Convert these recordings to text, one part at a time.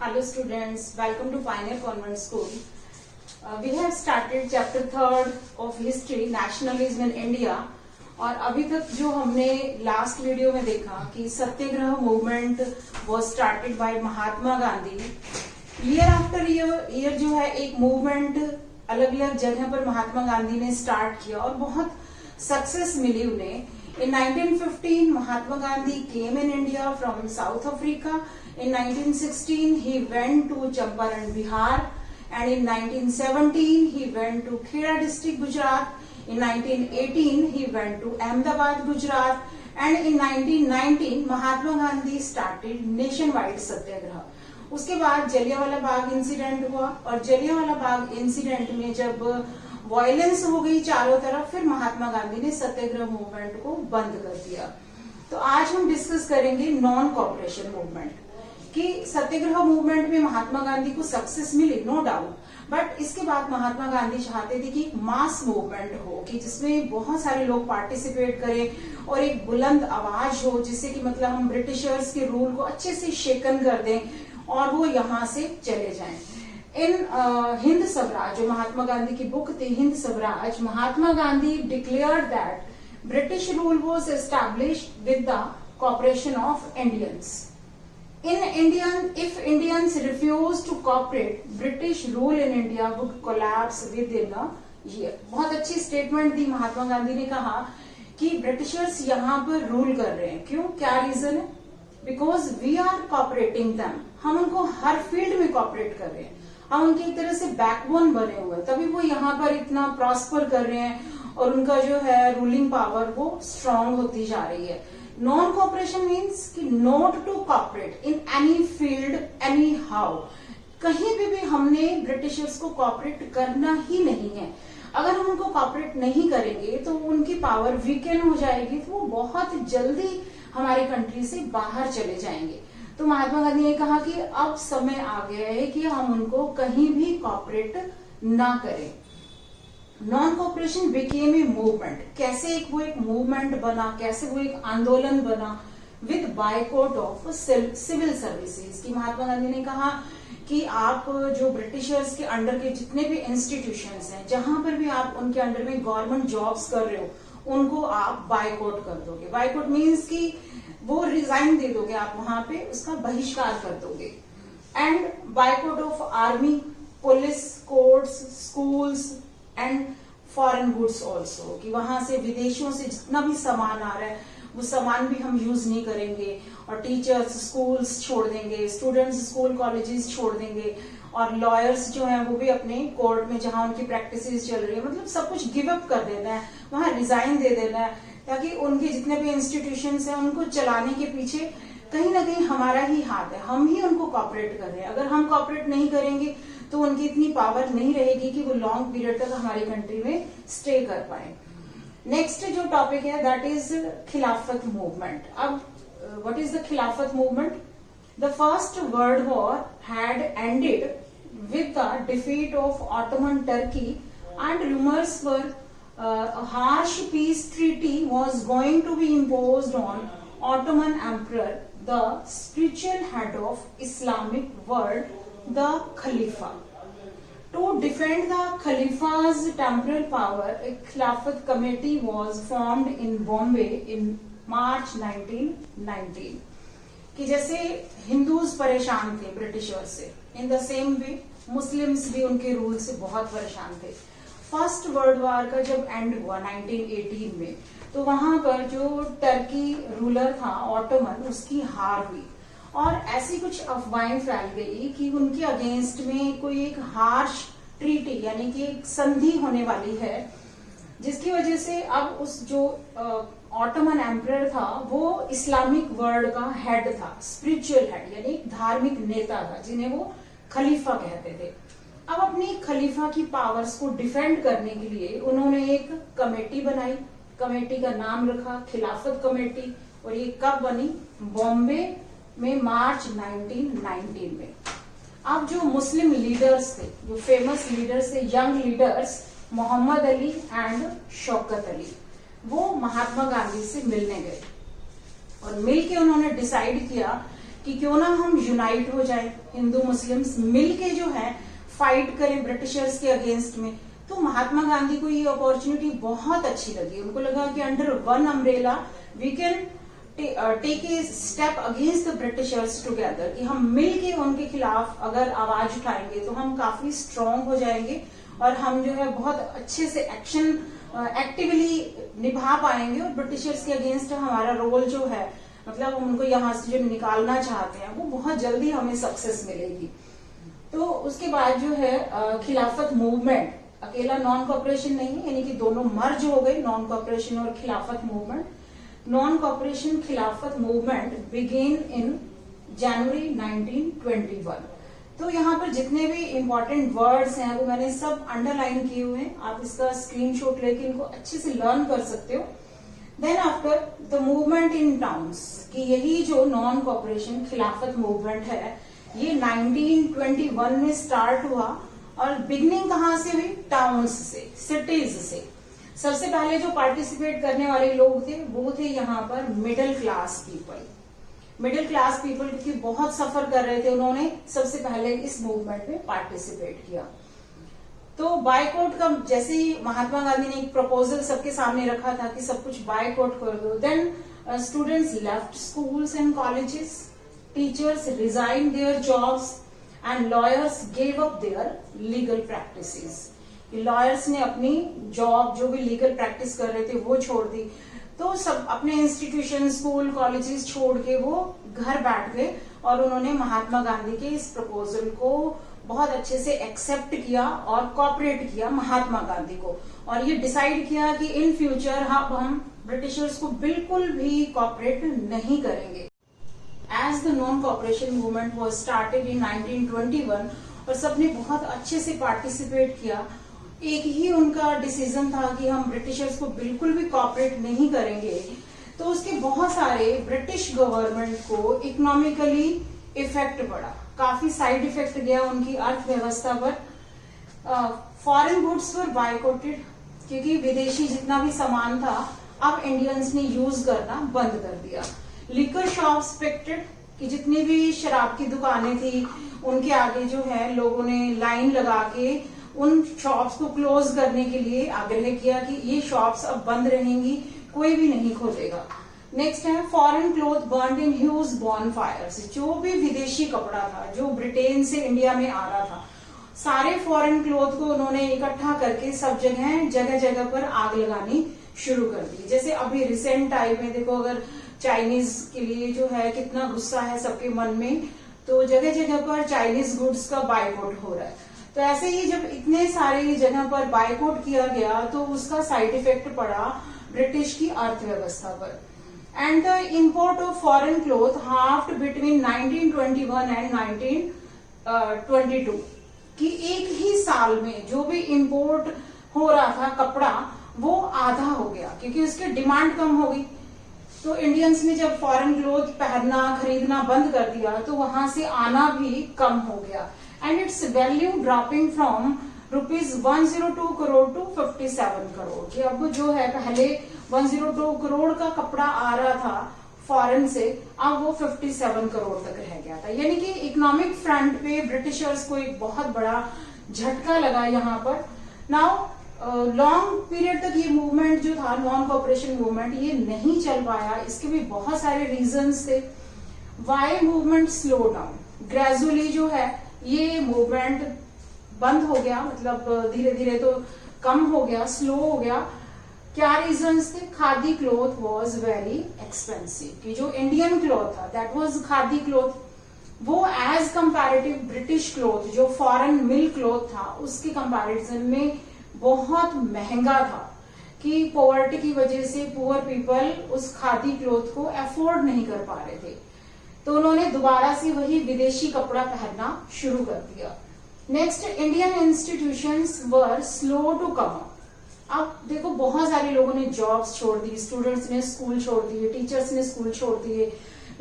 Hello students, welcome to Pioneer Convent School. We have started chapter 3rd of history, nationalism in India. और अभी तक जो हमने last video में देखा कि Satyagraha movement was started by Mahatma Gandhi. Year after year जो है एक मूवमेंट अलग अलग जगह पर महात्मा गांधी ने स्टार्ट किया और बहुत सक्सेस मिली उन्हें. In 1915, Mahatma Gandhi came in India from South Africa. In 1916, he went to Champaran, Bihar, and in 1917, he went to Khera district, Gujarat. In 1918, he went to Ahmedabad, Gujarat, and in 1919, Mahatma Gandhi started nationwide satyagraha. उसके बाद Jallianwala Bagh incident हुआ और Jallianwala Bagh incident में जब violence हो गई चारों तरफ, फिर महात्मा गांधी ने सत्याग्रह मूवमेंट को बंद कर दिया. तो आज हम डिस्कस करेंगे नॉन कॉपरेशन मूवमेंट कि सत्याग्रह मूवमेंट में महात्मा गांधी को सक्सेस मिली, नो डाउट, बट इसके बाद महात्मा गांधी चाहते थे कि एक मास मूवमेंट हो कि जिसमें बहुत सारे लोग पार्टिसिपेट करें और एक बुलंद आवाज हो जिससे कि मतलब हम ब्रिटिशर्स के रूल को अच्छे से शेकन कर दें और वो यहाँ से चले जाएं. इन हिंद स्वराज, जो महात्मा गांधी की बुक थी Hind Swaraj, Mahatma Gandhi declared that British rule was established with the cooperation of Indians. If Indians refuse to cooperate, British rule in India would collapse within a year. बहुत अच्छी स्टेटमेंट दी महात्मा गांधी ने. कहा कि ब्रिटिशर्स यहाँ पर रूल कर रहे हैं. क्यों, क्या रीजन है? Because we are cooperating them. हम उनको हर फील्ड में कॉपरेट कर रहे हैं, हम उनकी एक तरह से बैकबोन बने हुए हैं, तभी वो यहाँ पर इतना प्रॉस्पर कर रहे हैं और उनका जो है रूलिंग पावर वो स्ट्रांग होती जा रही है. नॉन कॉपरेशन मीन्स कि not to cooperate in any field anyhow. कहीं भी हमने ब्रिटिशर्स को कॉपरेट करना ही नहीं है. अगर हम उनको कॉपरेट नहीं करेंगे तो उनकी पावर वीकेंड हो जाएगी, तो वो बहुत जल्दी हमारी कंट्री से बाहर चले जाएंगे. तो महात्मा गांधी ने कहा कि अब समय आ गया है कि हम उनको कहीं भी कॉपरेट ना करें. Non cooperation became a movement. कैसे वो एक मूवमेंट बना, कैसे वो एक आंदोलन बना? With boycott of civil services. कि महात्मा गांधी ने कहा कि आप जो ब्रिटिशर्स के अंडर के जितने भी इंस्टीट्यूशंस हैं, जहां पर भी आप उनके अंडर में गवर्नमेंट जॉब्स कर रहे हो, उनको आप बायकॉट कर दोगे. बायकॉट मीन्स कि वो रिजाइन दे दोगे, आप वहां पे उसका बहिष्कार कर दोगे. And boycott of army, police, courts, schools and foreign goods also. कि वहां से विदेशों से जितना भी सामान आ रहा है वो सामान भी हम यूज नहीं करेंगे और टीचर्स स्कूल्स छोड़ देंगे, स्टूडेंट्स स्कूल कॉलेजेस छोड़ देंगे और लॉयर्स जो हैं वो भी अपने कोर्ट में जहां उनकी प्रैक्टिसेस चल रही है, मतलब सब कुछ गिव अप कर देना है, वहां रिजाइन दे देना है, ताकि उनके जितने भी इंस्टीट्यूशंस हैं उनको चलाने के पीछे कहीं ना कहीं हमारा ही हाथ है. हम ही उनको कॉपरेट कर रहे हैं. अगर हम कॉपरेट नहीं करेंगे तो उनकी इतनी पावर नहीं रहेगी कि वो लॉन्ग पीरियड तक हमारी कंट्री में स्टे कर पाए. नेक्स्ट जो टॉपिक है दैट इज खिलाफत मूवमेंट. अब व्हाट इज द खिलाफत movement? The first world war had ended with the defeat of Ottoman Turkey and rumours were a harsh peace treaty was going to be imposed on Ottoman Emperor, the spiritual head of Islamic world, the Khalifa. To defend the Khalifa's temporal power, a Khilafat committee was formed in Bombay in March 1919. कि जैसे Hindus परेशान थे Britishers से, in the same way Muslims भी उनके rule से बहुत परेशान थे. फर्स्ट वर्ल्ड वॉर का जब एंड हुआ 1918 में, तो वहां पर जो टर्की रूलर था ऑटोमन, उसकी हार हुई और ऐसी कुछ अफवाहें फैल गई कि उनके अगेंस्ट में कोई एक हार्श ट्रीटी यानी कि एक संधि होने वाली है, जिसकी वजह से अब उस जो ऑटोमन एम्परर था वो इस्लामिक वर्ल्ड का हेड था, स्पिरिचुअल हेड यानी धार्मिक नेता था, जिन्हें वो खलीफा कहते थे. अब अपनी खलीफा की पावर्स को डिफेंड करने के लिए उन्होंने एक कमेटी बनाई. कमेटी का नाम रखा खिलाफत कमेटी और ये कब बनी? बॉम्बे में मार्च 1919 में. अब जो मुस्लिम लीडर्स थे, जो फेमस लीडर्स थे, young leaders, Mohammad Ali and Shaukat Ali, वो महात्मा गांधी से मिलने गए और मिलके उन्होंने डिसाइड किया कि क्यों ना हम यूनाइट हो जाए, हिंदू मुस्लिम्स मिलके जो है फाइट करें ब्रिटिशर्स के अगेंस्ट में। तो महात्मा गांधी को ये अपॉर्चुनिटी बहुत अच्छी लगी। उनको लगा कि under one umbrella we can take a step against the Britishers together, कि हम मिलके उनके खिलाफ अगर आवाज उठाएंगे तो हम काफी स्ट्रांग हो जाएंगे और हम जो है बहुत अच्छे से एक्शन एक्टिवली निभा पाएंगे और ब्रिटिशर्स के अगेंस्ट हमारा रोल जो है, मतलब उनको यहाँ से जो निकालना चाहते हैं, वो बहुत जल्दी हमें सक्सेस मिलेगी। तो उसके बाद जो है खिलाफत मूवमेंट, अकेला नॉन कॉपरेशन नहीं है, यानी कि दोनों मर्ज हो गए, नॉन कॉपरेशन और खिलाफत मूवमेंट। नॉन कॉपरेशन खिलाफत मूवमेंट बिगेन इन जनवरी 1921। तो यहाँ पर जितने भी इंपॉर्टेंट वर्ड्स हैं वो मैंने सब अंडरलाइन किए हुए हैं, आप इसका स्क्रीनशॉट लेके इनको अच्छे से लर्न कर सकते हो। Then after the movement in towns, कि यही जो नॉन कॉपरेशन खिलाफत मूवमेंट है ये 1921 में स्टार्ट हुआ और बिगनिंग कहाँ से हुई? टाउन्स से, सिटीज से। सबसे पहले जो पार्टिसिपेट करने वाले लोग थे वो थे यहाँ पर middle class people. Middle class people क्योंकि बहुत सफर कर रहे थे, उन्होंने सबसे पहले इस मूवमेंट में पार्टिसिपेट किया। तो बायकॉट का जैसे ही महात्मा गांधी ने एक प्रपोजल सबके सामने रखा था कि सब कुछ बायकॉट कर दो, then students left schools and colleges, teachers resign their jobs and lawyers gave up their legal practices. Lawyers ने अपनी जॉब जो भी लीगल प्रैक्टिस कर रहे थे वो छोड़ दी। तो सब अपने इंस्टीट्यूशन, स्कूल, कॉलेजेस छोड़ के वो घर बैठ गए और उन्होंने महात्मा गांधी के इस प्रपोजल को बहुत अच्छे से एक्सेप्ट किया और कॉपरेट किया महात्मा गांधी को, और ये डिसाइड किया कि इन फ्यूचर हम ब्रिटिशर्स को बिल्कुल भी कॉपरेट नहीं करेंगे। As the non cooperation movement was started in 1921 और सबने बहुत अच्छे से पार्टिसिपेट किया, एक ही उनका डिसीजन था कि हम ब्रिटिशर्स को बिल्कुल भी कॉपरेट नहीं करेंगे। तो उसके बहुत सारे ब्रिटिश गवर्नमेंट को इकोनॉमिकली इफेक्ट पड़ा, काफी साइड इफेक्ट गया उनकी अर्थव्यवस्था पर। फॉरेन गुड्स वर बायकॉटेड, क्योंकि विदेशी जितना भी सामान था अब इंडियंस ने यूज करना बंद कर दिया। लिकर शॉप्स पिक्टेड, कि जितनी भी शराब की दुकानें थी उनके आगे जो है लोगों ने लाइन लगा के उन शॉप्स को क्लोज करने के लिए आग्रह किया कि ये शॉप्स अब बंद रहेंगी, कोई भी नहीं खोलेगा। नेक्स्ट है foreign cloth burned in huge bonfires, जो भी विदेशी कपड़ा था जो ब्रिटेन से इंडिया में आ रहा था, सारे फॉरेन क्लोथ को उन्होंने इकट्ठा करके सब जगह जगह पर आग लगानी शुरू कर दी। जैसे अभी रिसेंट टाइम में देखो, अगर चाइनीज के लिए जो है कितना गुस्सा है सबके मन में, तो जगह जगह पर चाइनीज गुड्स का बायकॉट हो रहा है। तो ऐसे ही जब इतने सारी जगह पर बायकॉट किया गया तो उसका साइड इफेक्ट पड़ा ब्रिटिश की अर्थव्यवस्था पर। And the import of foreign cloth halved between 1921 and 1922, कि एक ही साल में जो भी इम्पोर्ट हो रहा था कपड़ा वो आधा हो गया, क्योंकि उसकी डिमांड कम हो गई। तो इंडियंस ने जब फॉरेन क्लोथ पहनना खरीदना बंद कर दिया तो वहां से आना भी कम हो गया, and its value dropping from ₹102 crore to 57 crore. कि अब जो है पहले 102 करोड़ का कपड़ा आ रहा था फॉरेन से, अब वो 57 करोड़ तक रह गया था। यानी कि इकोनॉमिक फ्रंट पे ब्रिटिशर्स को एक बहुत बड़ा झटका लगा यहाँ पर। नाउ लॉन्ग पीरियड तक ये मूवमेंट जो था नॉन कॉपरेशन मूवमेंट ये नहीं चल पाया, इसके भी बहुत सारे रीजंस थे। Why movement slow down, gradually जो है ये मूवमेंट बंद हो गया, मतलब धीरे धीरे तो कम हो गया, स्लो हो गया। क्या रीजंस थे? Khadi cloth was very expensive, कि जो इंडियन क्लॉथ था दैट वाज खादी क्लॉथ, वो एज कंपैरेटिव ब्रिटिश क्लॉथ जो फॉरेन मिल क्लॉथ था उसके कंपैरिजन में बहुत महंगा था, कि पॉवर्टी की वजह से पुअर पीपल उस खादी क्लॉथ को अफोर्ड नहीं कर पा रहे थे। तो उन्होंने दोबारा से वही विदेशी कपड़ा पहनना शुरू कर दिया। Next, Indian institutions were slow to come up. अब देखो बहुत सारे लोगों ने जॉब्स छोड़ दी, स्टूडेंट्स ने स्कूल छोड़ दिए, टीचर्स ने स्कूल छोड़ दिए,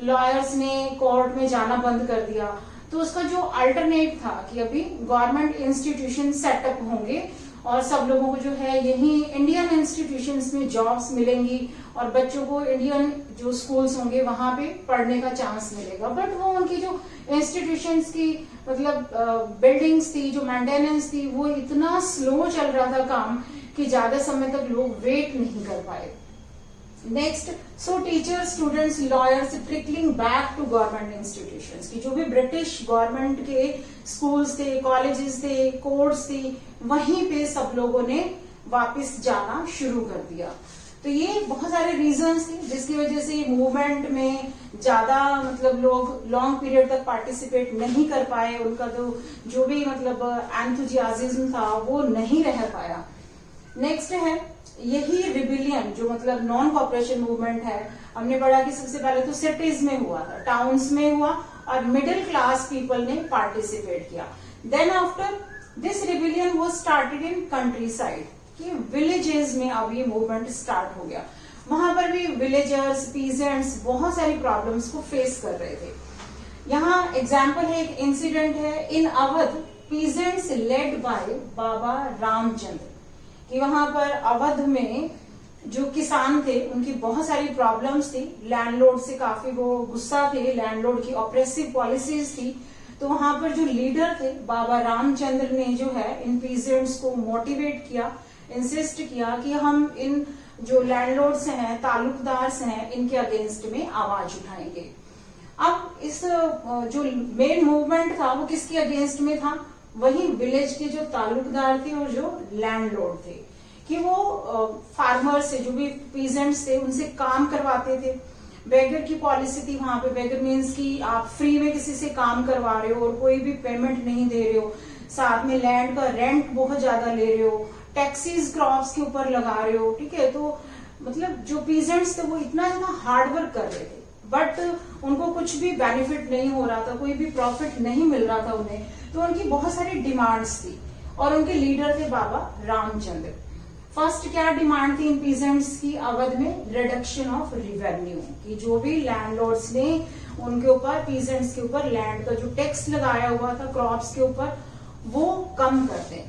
लॉयर्स ने कोर्ट में जाना बंद कर दिया। तो उसका जो अल्टरनेट था कि अभी गवर्नमेंट इंस्टीट्यूशन सेटअप होंगे और सब लोगों को जो है यही इंडियन इंस्टीट्यूशंस में जॉब्स मिलेंगी और बच्चों को इंडियन जो स्कूल्स होंगे वहां पे पढ़ने का चांस मिलेगा। बट वो उनकी जो इंस्टीट्यूशंस की मतलब बिल्डिंग्स थी, जो मेंटेनेंस थी, वो इतना स्लो चल रहा था काम कि ज्यादा समय तक लोग वेट नहीं कर पाए। Next, so teachers, students, lawyers trickling back to government institutions की जो भी ब्रिटिश गवर्नमेंट के स्कूल्स थे, कॉलेजेस थे, कोर्ट्स थी, वहीं पे सब लोगों ने वापस जाना शुरू कर दिया। तो ये बहुत सारे रीजंस थे जिसकी वजह से मूवमेंट में ज्यादा मतलब लोग लॉन्ग पीरियड तक पार्टिसिपेट नहीं कर पाए, उनका तो जो भी मतलब एंथुजियाज्म था वो नहीं रह पाया। नेक्स्ट है यही रिबिलियन जो मतलब नॉन कॉपरेशन मूवमेंट है। हमने पढ़ा कि सबसे पहले तो सिटीज में हुआ था, टाउन्स में हुआ और मिडिल क्लास पीपल ने पार्टिसिपेट किया। Then after this rebellion was started in countryside, कि विलेजेस में अब ये मूवमेंट स्टार्ट हो गया। वहां पर भी विलेजर्स, पीजेंट्स बहुत सारी प्रॉब्लम्स को फेस कर रहे थे। यहाँ एग्जाम्पल है, एक इंसिडेंट है इन अवध, पीजेंट्स लेड बाय बाबा रामचंद्र, कि वहां पर अवध में जो किसान थे उनकी बहुत सारी प्रॉब्लम्स थी, लैंडलॉर्ड से काफी वो गुस्सा थे, लैंडलॉर्ड की ऑप्रेसिव पॉलिसीज थी। तो वहां पर जो लीडर थे बाबा रामचंद्र ने जो है इन पीजेंट्स को मोटिवेट किया, इंसिस्ट किया कि हम इन जो लैंडलॉर्ड्स हैं, तालुकदार्स हैं, इनके अगेंस्ट में आवाज उठाएंगे। अब इस जो मेन मूवमेंट था वो किसके अगेंस्ट में था? वही विलेज के जो तालुकदार थे और जो लैंडलॉर्ड थे, कि वो फार्मर से, जो भी पीजेंट्स थे, उनसे काम करवाते थे। बेगर की पॉलिसी थी वहां पे। बेगर मीन्स कि आप फ्री में किसी से काम करवा रहे हो और कोई भी पेमेंट नहीं दे रहे हो, साथ में लैंड का रेंट बहुत ज्यादा ले रहे हो, टैक्सीज क्रॉप्स के ऊपर लगा रहे हो, ठीक है। तो मतलब जो पीजेंट्स थे वो इतना हार्ड वर्क कर रहे थे, बट उनको कुछ भी बेनिफिट नहीं हो रहा था, कोई भी प्रॉफिट नहीं मिल रहा था उन्हें। तो उनकी बहुत सारी डिमांड्स थी और उनके लीडर थे बाबा रामचंद्र। फर्स्ट क्या डिमांड थी इन पीजेंट्स की अवध में? रिडक्शन ऑफ रिवेन्यू, कि जो भी लैंडलॉर्ड्स ने उनके ऊपर, पीजेंट्स के ऊपर लैंड का जो टैक्स लगाया हुआ था क्रॉप्स के ऊपर, वो कम कर दें।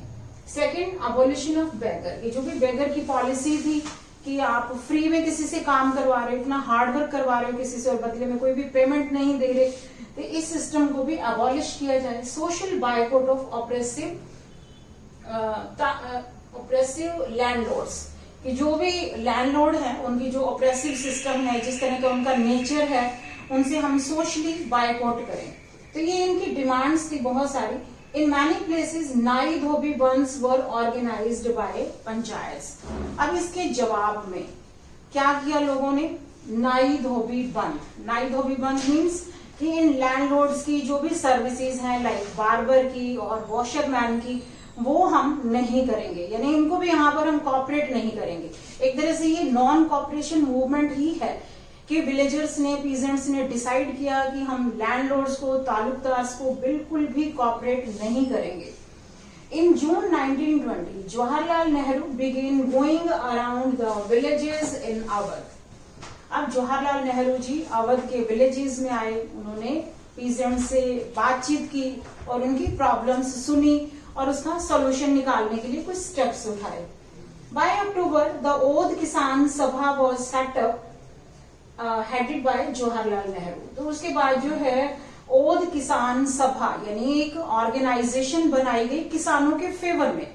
सेकेंड, अबोलिशन ऑफ बेगर, ये जो भी बेगर की पॉलिसी थी कि आप फ्री में किसी से काम करवा रहे हो, इतना हार्ड वर्क करवा रहे हो किसी से और बदले में कोई भी पेमेंट नहीं दे रहे, तो इस सिस्टम को भी अबॉलिश किया जाए। Social boycott of oppressive landlords, कि जो भी लैंडलॉर्ड है उनकी जो ऑपरेसिव सिस्टम है, जिस तरह का उनका नेचर है, उनसे हम सोशली बायकॉट करें। तो ये इनकी डिमांड्स थी बहुत सारी। In many places, नाई धोबी बंद्स were organized by पंचायत। अब इसके जवाब में क्या किया लोगों ने? नाई धोबी बंद। नाई धोबी बंद मीन्स कि इन लैंडलॉर्ड्स की जो भी सर्विसेज हैं, लाइक बार्बर की और वॉशरमैन की, वो हम नहीं करेंगे, यानी इनको भी यहाँ पर हम कॉपरेट नहीं करेंगे। एक तरह से ये नॉन कॉपरेशन मूवमेंट ही है कि विलेजर्स ने, पीजेंट्स ने डिसाइड किया कि हम लैंडलॉर्ड्स को, तालुकदार्स को बिल्कुल भी कॉपरेट नहीं करेंगे। In June 1920 Jawaharlal Nehru began going around the villages in Awadh. अब जवाहरलाल नेहरू जी अवध के विलेजेस में आए, उन्होंने पीजेंट्स से बातचीत की और उनकी प्रॉब्लम्स सुनी और उसका सोल्यूशन निकालने के लिए कुछ स्टेप्स उठाए। बाय अक्टूबर द ओध किसान सभा was setup headed by Jawaharlal Nehru. तो उसके बाद जो है ओध किसान सभा यानी एक ऑर्गेनाइजेशन बनाई गई किसानों के फेवर में,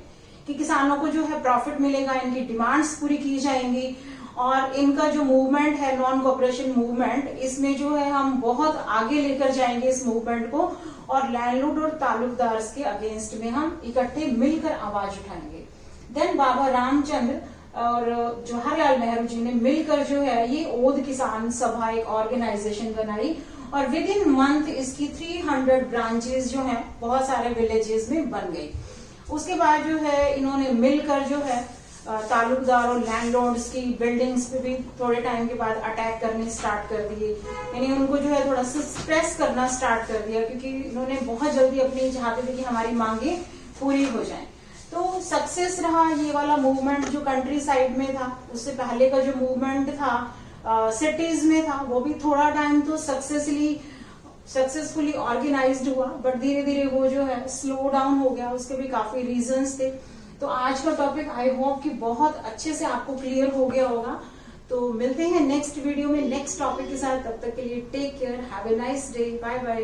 कि किसानों को जो है प्रॉफिट मिलेगा, इनकी डिमांड्स पूरी की जाएंगी और इनका जो मूवमेंट है नॉन कॉपरेशन मूवमेंट, इसमें जो है हम बहुत आगे लेकर जाएंगे इस मूवमेंट को और लैंडलॉर्ड और तालुकदार्स के अगेंस्ट में हम इकट्ठे मिलकर आवाज उठाएंगे। देन बाबा रामचंद्र और जवाहरलाल नेहरू जी ने मिलकर जो है ये ओध किसान सभा एक ऑर्गेनाइजेशन बनाई और विद इन मंथ इसकी 300 ब्रांचेस जो हैं बहुत सारे विलेजेस में बन गई। उसके बाद जो है इन्होंने मिलकर जो है तालुकदार और लैंडलॉर्ड्स की बिल्डिंग्स पे भी थोड़े टाइम के बाद अटैक करने स्टार्ट कर दिए, यानी उनको जो है थोड़ा सप्रेस करना स्टार्ट कर दिया, क्योंकि इन्होंने बहुत जल्दी अपनी चाहते थे कि हमारी मांगे पूरी हो जाएं। तो सक्सेस रहा ये वाला मूवमेंट जो कंट्री साइड में था। उससे पहले का जो मूवमेंट था सिटीज में था, वो भी थोड़ा टाइम तो सक्सेसफुली ऑर्गेनाइज्ड हुआ, बट धीरे धीरे वो जो है स्लो डाउन हो गया। उसके भी काफी रीजंस थे। तो आज का टॉपिक आई होप कि बहुत अच्छे से आपको क्लियर हो गया होगा। तो मिलते हैं नेक्स्ट वीडियो में नेक्स्ट टॉपिक के साथ। तब तक के लिए take care, have a nice day, bye bye.